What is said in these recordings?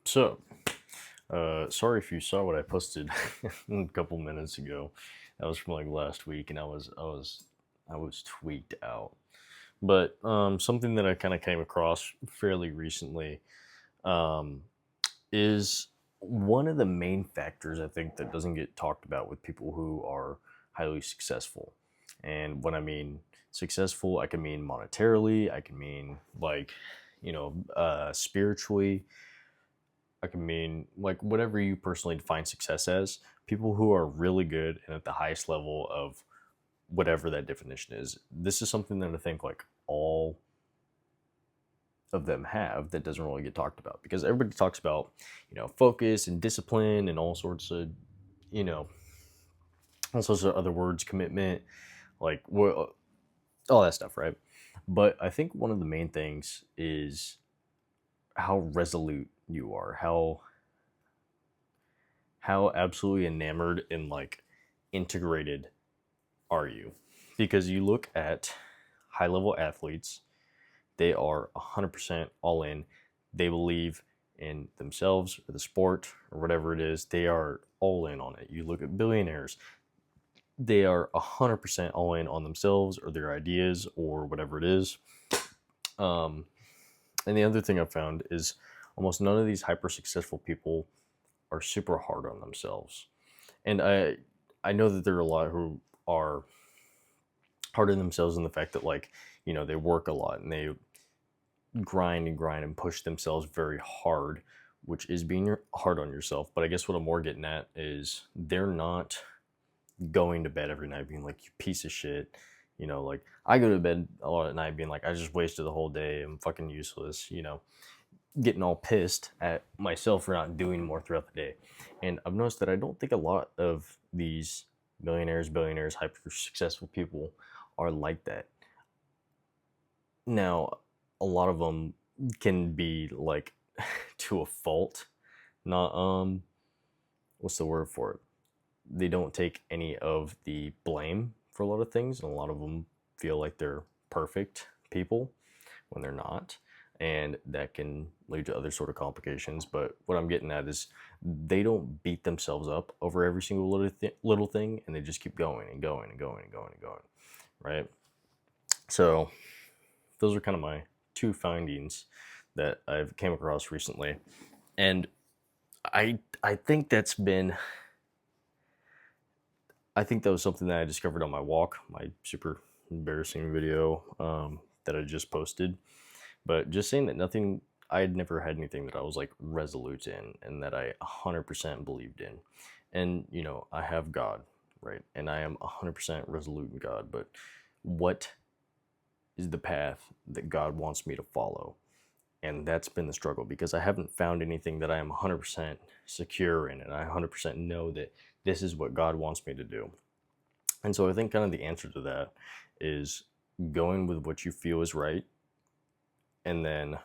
So, sorry if you saw what I posted a couple minutes ago. That was from like last week, and I was tweaked out. But something that I kind of came across fairly recently um, is one of the main factors I think that doesn't get talked about with people who are highly successful. And when I mean successful, I can mean monetarily, I can mean like spiritually, I can mean like whatever you personally define success as. People who are really good and at the highest level of whatever that definition is. This is something that I think like all of them have that doesn't really get talked about because everybody talks about focus and discipline and all sorts of you know all sorts of other words, commitment, like all that stuff, right? But I think one of the main things is how resolute you are, how absolutely enamored and like integrated are you? Because you look at high level athletes, they are 100% all in. They believe in themselves or the sport or whatever it is. They are all in on it. You look at billionaires, they are 100% all in on themselves or their ideas or whatever it is. Um, and the other thing I've found is almost none of these hyper successful people are super hard on themselves. And I know that there are a lot who are hard on themselves in the fact that they work a lot and they grind and grind and push themselves very hard, which is being hard on yourself. But I guess what I'm more getting at is they're not going to bed every night being like, you piece of shit. Like I go to bed a lot at night being like, I just wasted the whole day. I'm fucking useless, getting all pissed at myself for not doing more throughout the day. And I've noticed that I don't think a lot of these millionaires, billionaires, hyper successful people are like that. Now, a lot of them can be like to a fault, not what's the word for it? They don't take any of the blame for a lot of things, and a lot of them feel like they're perfect people when they're not, and that can lead to other sort of complications. But what I'm getting at is they don't beat themselves up over every single little thing, and they just keep going and going and going and going and going, right? So those are kind of my two findings that I've came across recently, and I think that's been I think that was something that I discovered on my walk, my super embarrassing video that I just posted. But just saying that nothing, I had never had anything that I was like resolute in and that I 100% believed in. And, I have God, right? And I am 100% resolute in God. But what is the path that God wants me to follow? And that's been the struggle because I haven't found anything that I am 100% secure in, and I 100% know that this is what God wants me to do. And so I think kind of the answer to that is going with what you feel is right, and then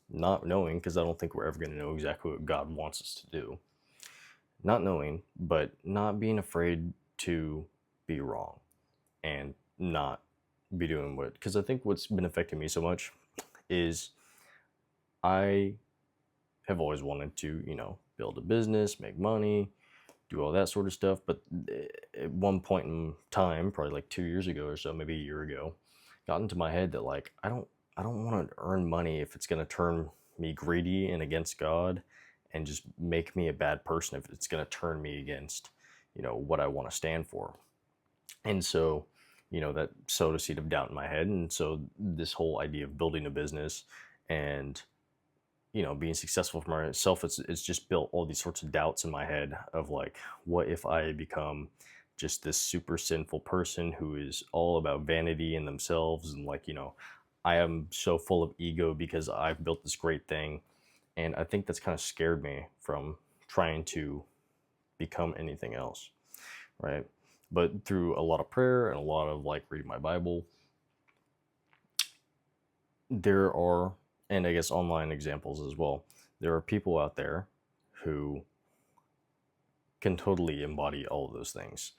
not knowing, because I don't think we're ever going to know exactly what God wants us to do. Not knowing, but not being afraid to be wrong and not be doing what, because I think what's been affecting me so much is I have always wanted to, build a business, make money, do all that sort of stuff. But at one point in time, probably like 2 years ago or so, maybe a year ago, got into my head that like I don't want to earn money if it's gonna turn me greedy and against God and just make me a bad person if it's gonna turn me against, what I want to stand for. And so, that sowed a seed of doubt in my head. And so this whole idea of building a business and being successful for myself, it's just built all these sorts of doubts in my head of like, what if I become just this super sinful person who is all about vanity and themselves, and like, I am so full of ego because I've built this great thing. And I think that's kind of scared me from trying to become anything else, right? But through a lot of prayer and a lot of like reading my Bible, there are, and I guess online examples as well, there are people out there who can totally embody all of those things.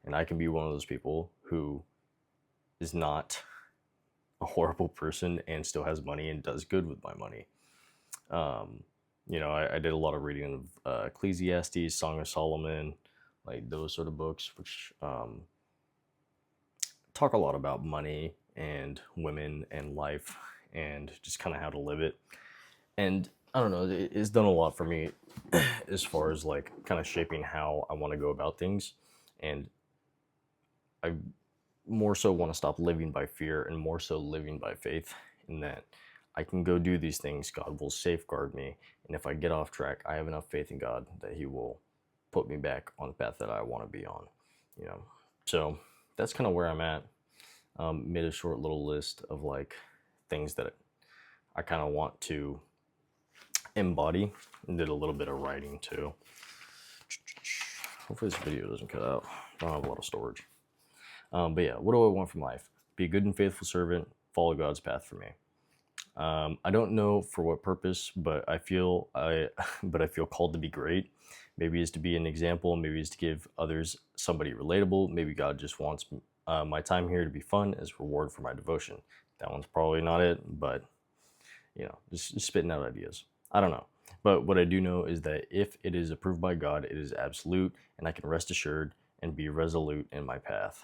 And I can be one of those people who is not a horrible person and still has money and does good with my money. Um, You know, I did a lot of reading of Ecclesiastes, Song of Solomon, like those sort of books, which talk a lot about money and women and life and just kind of how to live it. And I don't know, it's done a lot for me as far as like kind of shaping how I want to go about things. And I more so want to stop living by fear and more so living by faith, in that I can go do these things. God will safeguard me. And if I get off track, I have enough faith in God that He will put me back on the path that I want to be on, you know. So that's kind of where I'm at. Made a short little list of like things that I kind of want to embody, and did a little bit of writing too. Hopefully this video doesn't cut out. I don't have a lot of storage. But yeah, what do I want from life? Be a good and faithful servant, follow God's path for me. I don't know for what purpose, but I feel called to be great. Maybe it's to be an example. Maybe it's to give others somebody relatable. Maybe God just wants my time here to be fun as reward for my devotion. That one's probably not it, but you know, just spitting out ideas. I don't know. But what I do know is that if it is approved by God, it is absolute, and I can rest assured and be resolute in my path.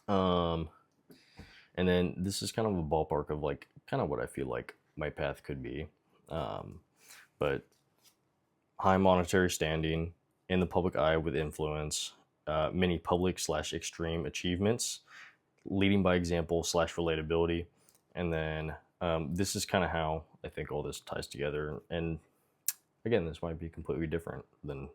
And then this is kind of a ballpark of like kind of what I feel like my path could be. But high monetary standing, in the public eye with influence, many public / extreme achievements, leading by example / relatability. And then this is kind of how I think all this ties together. And again, this might be completely different than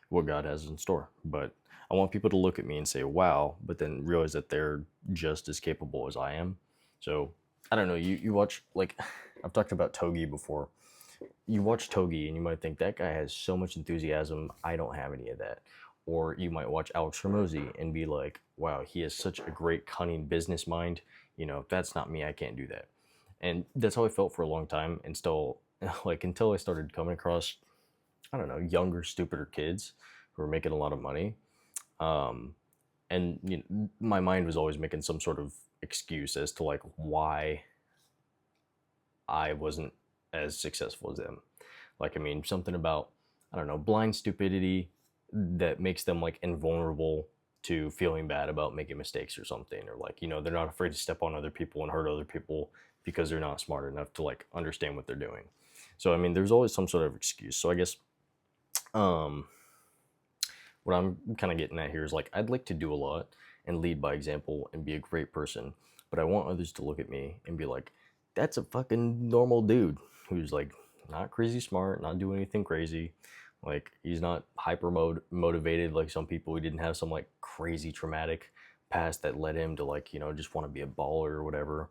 what God has in store, but I want people to look at me and say, wow, but then realize that they're just as capable as I am. So I don't know, you watch, like, I've talked about Togi before. You watch Togi and you might think that guy has so much enthusiasm, I don't have any of that. Or you might watch Alex Hormozi and be like, wow, he has such a great, cunning business mind. You know, that's not me, I can't do that. And that's how I felt for a long time, and still, like, until I started coming across, I don't know, younger, stupider kids who were making a lot of money. And you know, my mind was always making some sort of excuse as to like why I wasn't as successful as them. Like, I mean, something about, I don't know, blind stupidity that makes them like invulnerable to feeling bad about making mistakes or something. Or like, you know, they're not afraid to step on other people and hurt other people because they're not smart enough to like understand what they're doing. So, I mean, there's always some sort of excuse. So I guess, what I'm kind of getting at here is like, I'd like to do a lot and lead by example and be a great person, but I want others to look at me and be like, that's a fucking normal dude who's like not crazy smart, not doing anything crazy. Like, he's not hyper motivated like some people. He didn't have some like crazy traumatic past that led him to like, you know, just want to be a baller or whatever.